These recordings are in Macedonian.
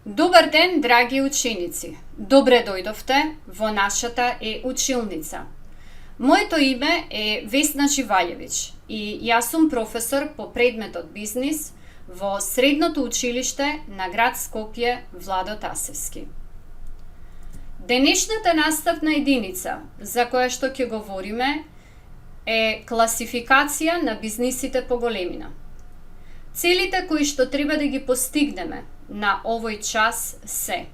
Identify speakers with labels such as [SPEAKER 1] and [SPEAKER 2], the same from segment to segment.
[SPEAKER 1] Добар ден, драги ученици! Добре дојдовте во нашата училница. Моето име е Весна Живаљевиќ и јас сум професор по предметот бизнис во Средното училиште на град Скопје Владо Тасевски. Денешната наставна единица за која што ќе говориме е класификација на бизнисите по големина. Целите кои што треба да ги постигнеме на овој час се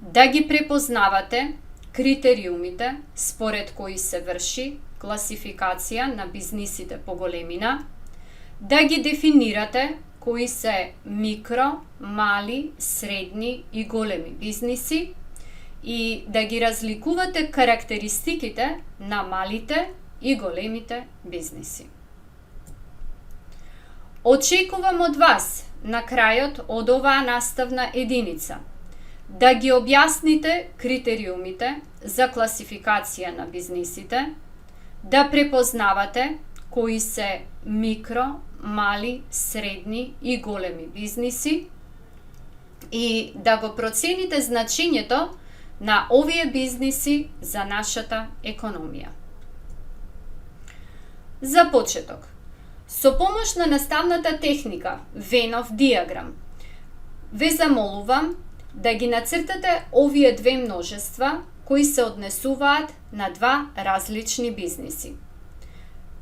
[SPEAKER 1] да ги препознавате критериумите според кои се врши класификација на бизнисите по големина, да ги дефинирате кои се микро, мали, средни и големи бизниси и да ги разликувате карактеристиките на малите и големите бизниси. Очекувам од вас на крајот од оваа наставна единица да ги објасните критериумите за класификација на бизнисите, да препознавате кои се микро, мали, средни и големи бизниси и да го процените значењето на овие бизниси за нашата економија. За почеток, со помош на наставната техника Венов диаграм, ве замолувам да ги нацртате овие две множества кои се однесуваат на два различни бизниси.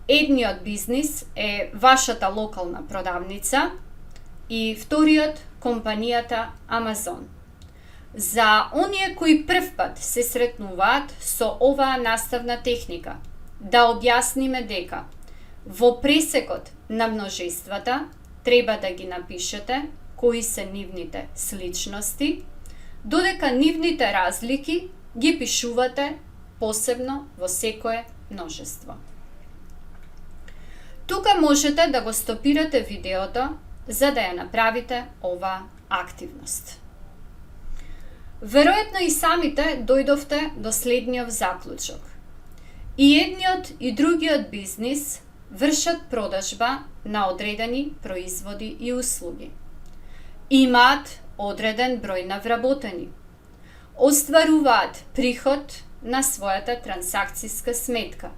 [SPEAKER 1] Едниот бизнис е вашата локална продавница и вториот компанијата Амазон. За оние кои првпат се сретнуваат со оваа наставна техника, да објасниме дека во пресекот на множествата треба да ги напишете кои се нивните сличности, додека нивните разлики ги пишувате посебно во секое множество. Тука можете да го стопирате видеото за да ја направите оваа активност. Веројатно и самите дојдовте до следниот заклучок. И едниот и другиот бизнис вршат продажба на одредени производи и услуги. Имаат одреден број на вработени. Остваруваат приход на својата трансакцијска сметка.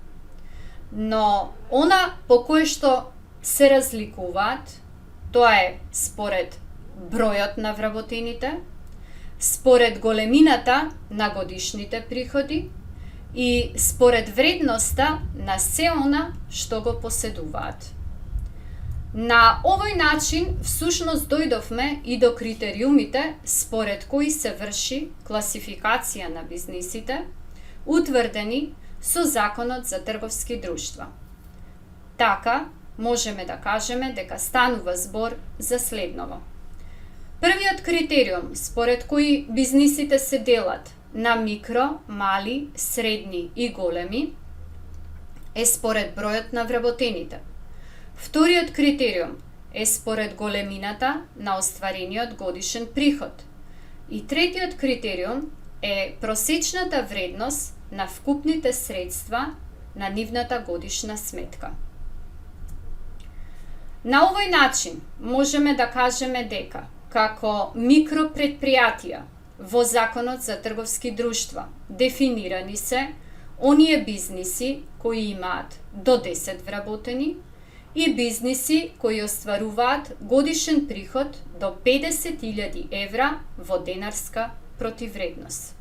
[SPEAKER 1] Но она по кое што се разликуваат, тоа е според бројот на вработените, според големината на годишните приходи и според вредноста на се она што го поседуваат. На овој начин всушност дојдовме и до критериумите според кои се врши класификација на бизнисите, утврдени со Законот за трговски друштва. Така можеме да кажеме дека станува збор за следново. Првиот критериум според кои бизнисите се делат на микро, мали, средни и големи е според бројот на вработените. Вториот критериум е според големината на остварениот годишен приход. И третиот критериум е просечната вредност на вкупните средства на нивната годишна сметка. На овој начин можеме да кажеме дека како микропредпријатија во Законот за трговски друштва дефинирани се оние бизниси кои имаат до 10 вработени и бизниси кои остваруваат годишен приход до 50.000 евра во денарска противредност.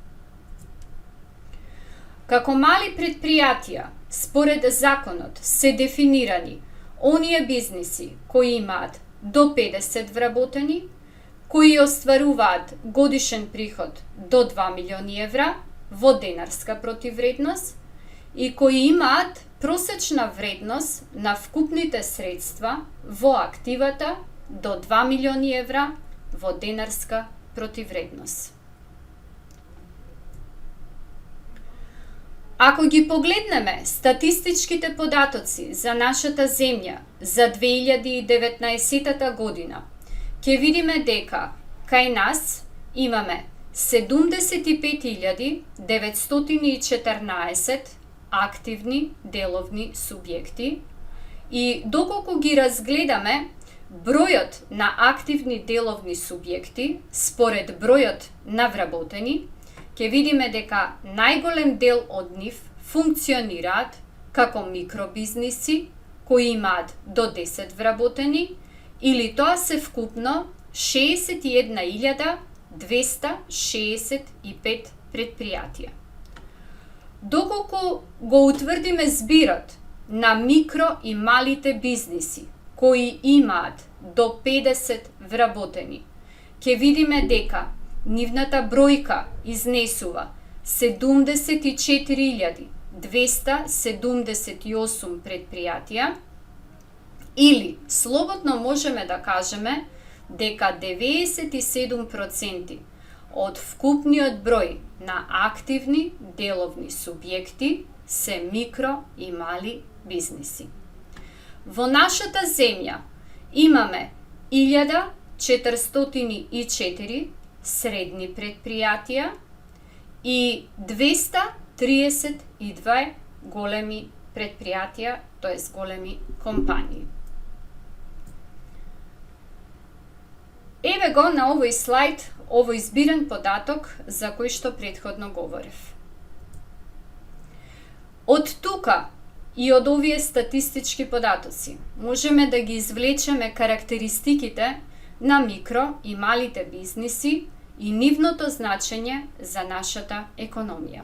[SPEAKER 1] Како мали предпријатија, според законот се дефинирани оние бизниси кои имаат до 50 вработени, кои остваруваат годишен приход до 2 милиони евра во денарска противредност и кои имаат просечна вредност на вкупните средства во активата до 2 милиони евра во денарска противредност. Ако ги погледнеме статистичките податоци за нашата земја за 2019 година, ќе видиме дека кај нас имаме 75.914 активни деловни субјекти и доколку ги разгледаме Бројот на активни деловни субјекти според бројот на вработени, ќе видиме дека најголем дел од нив функционираат како микробизниси кои имаат до 10 вработени, или тоа се вкупно 61.265 предпријатија. Доколку го утврдиме збирот на микро и малите бизниси кои имаат до 50 вработени, ќе видиме дека нивната бројка изнесува 74.278 предпријатија, или слободно можеме да кажеме дека 97% од вкупниот број на активни деловни субјекти се микро и мали бизниси. Во нашата земја имаме 1404 средни предпријатија и 232 големи предпријатија, тоест големи компании. Еве го на овој слайд, овој збирен податок за кој што претходно говорев. Од тука и од овие статистички податоци можеме да ги извлечеме карактеристиките на микро и малите бизниси и нивното значење за нашата економија.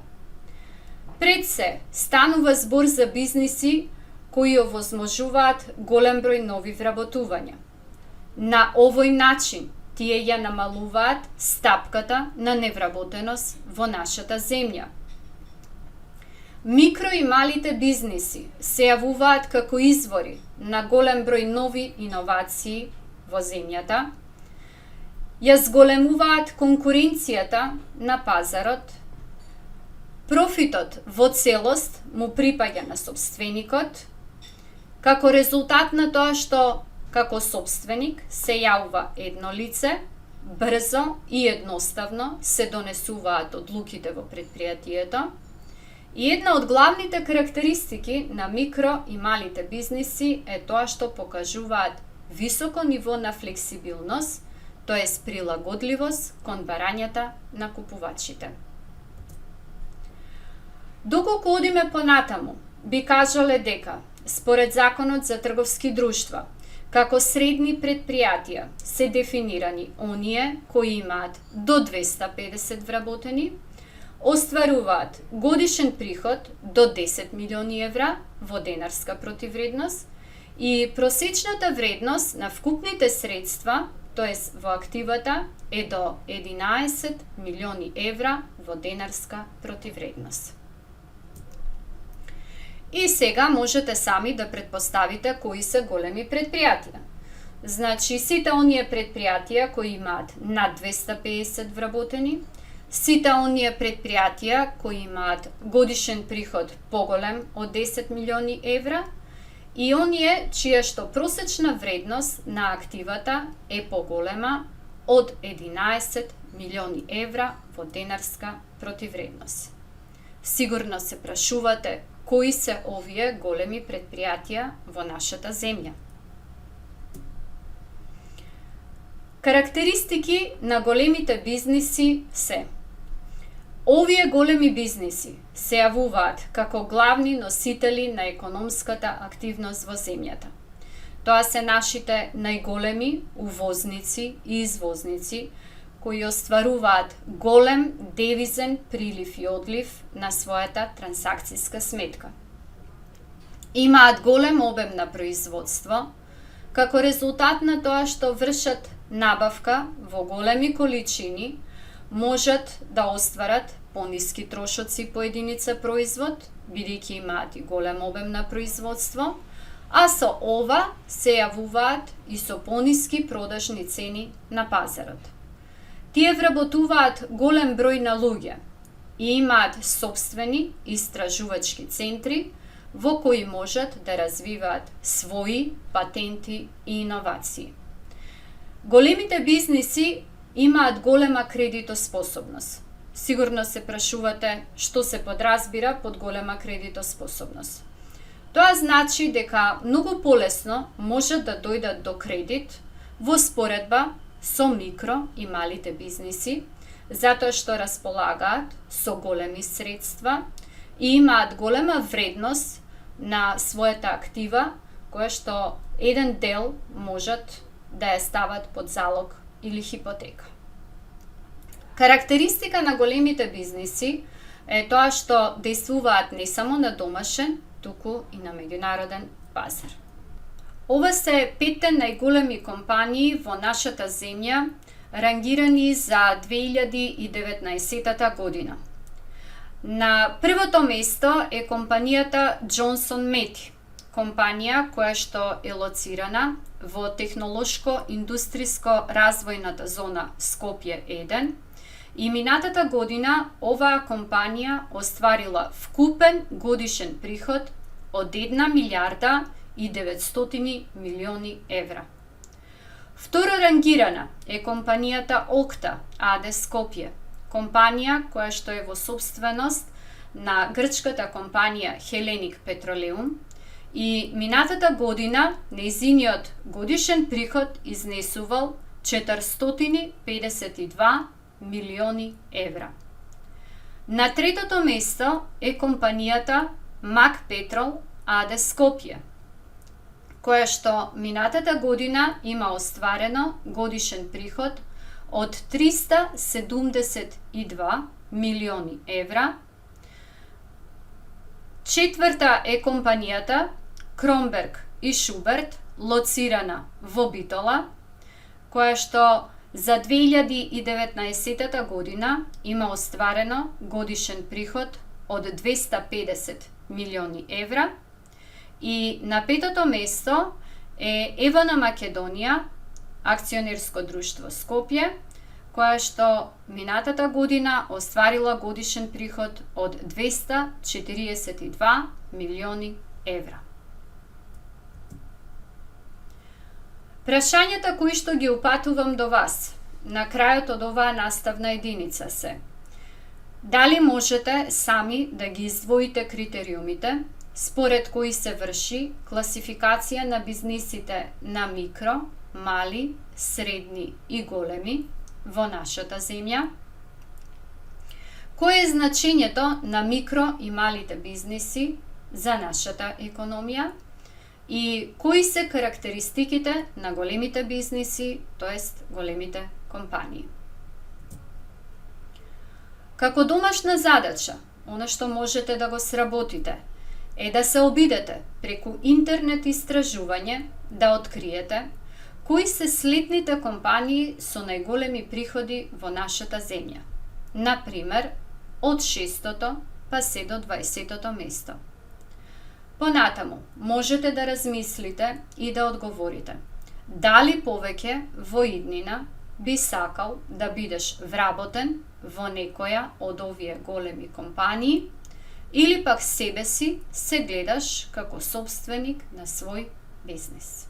[SPEAKER 1] Пред се станува збор за бизниси кои овозможуваат голем број нови вработувања. На овој начин тие ја намалуваат стапката на невработеност во нашата земја. Микро и малите бизниси се јавуваат како извори на голем број нови иновации во земјата, ја зголемуваат конкуренцијата на пазарот, профитот во целост му припаѓа на собственикот, како резултат на тоа што како собственик се јавува едно лице, брзо и едноставно се донесуваат одлуките во предпријатието, и една од главните карактеристики на микро и малите бизниси е тоа што покажуваат високо ниво на флексибилност, тоест прилагодливост кон барањата на купувачите. Доколку одиме понатаму, би кажале дека, според Законот за трговски друштва, како средни предпријатија се дефинирани оние кои имаат до 250 вработени, остваруваат годишен приход до 10 милиони евра во денарска противредност и просечната вредност на вкупните средства, тоест во активата, е до 11 милиони евра во денарска противредност. И сега можете сами да предпоставите кои се големи предпријатија. Значи, сите оние предпријатија кои имаат над 250 вработени, сите оние предпријатија кои имаат годишен приход поголем од 10 милиони евра и оние чија што просечна вредност на активата е поголема од 11 милиони евра во денарска противредност. Сигурно се прашувате кои се овие големи предпријатија во нашата земја. Карактеристики на големите бизниси се: овие големи бизниси се јавуваат како главни носители на економската активност во земјата. Тоа се нашите најголеми увозници и извозници, кои остваруваат голем девизен прилив и одлив на својата трансакцијска сметка. Имаат голем обем на производство, како резултат на тоа што вршат набавка во големи количини, можат да остварат пониски трошоци по единица производ, бидејќи имаат и голем обем на производство, а со ова се јавуваат и со пониски продажни цени на пазарот. Тие вработуваат голем број на луѓе и имаат собствени истражувачки центри во кои можат да развиваат своји патенти и иновации. Големите бизниси имаат голема кредитоспособност. Сигурно се прашувате што се подразбира под голема кредитоспособност. Тоа значи дека многу полесно можат да дојдат до кредит во споредба со микро и малите бизниси, затоа што располагаат со големи средства и имаат голема вредност на својата актива, која што еден дел можат да ја стават под залог или хипотека. Карактеристика на големите бизниси е тоа што действуваат не само на домашен, туку и на меѓународен пазар. Ова се 5 најголеми компании во нашата земја, рангирани за 2019 година. На првото место е компанијата Johnson Matthey, компанија која што е лоцирана во технолошко-индустријско развојната зона Скопје 1, и минатата година оваа компанија остварила вкупен годишен приход од 1 милиарда и 900 милиони евра. Второ рангирана е компанијата Okta AD Скопје, компанија која што е во собственост на грчката компанија Hellenic Petroleum, и минатата година нејзиниот годишен приход изнесувал 452 милиони евра. На третото место е компанијата Mac Petrol AD Скопје, која што минатата година има остварено годишен приход од 372 милиони евра. Четврта е компанијата Кромберг и Шуберт, лоцирана во Битола, која што за 2019 година има остварено годишен приход од 250 милиони евра. И на петото место е Евана Македонија, акционерско друштво Скопје, која што минатата година остварила годишен приход од 242 милиони евра. Прашањата кои што ги упатувам до вас на крајот од оваа наставна единица се: дали можете сами да ги издвоите критериумите според кои се врши класификација на бизнисите на микро, мали, средни и големи во нашата земја? Кое е значењето на микро и малите бизниси за нашата економија? И кои се карактеристиките на големите бизниси, тоест големите компании? Како домашна задача, она што можете да го сработите е да се обидете преку интернет истражување да откриете кои се следните компании со најголеми приходи во нашата земја. Например, од 6-то па се до 20-то место. Понатаму, можете да размислите и да одговорите дали повеќе во иднина би сакал да бидеш вработен во некоја од овие големи компании, или пак себе си се гледаш како собственик на свој бизнис.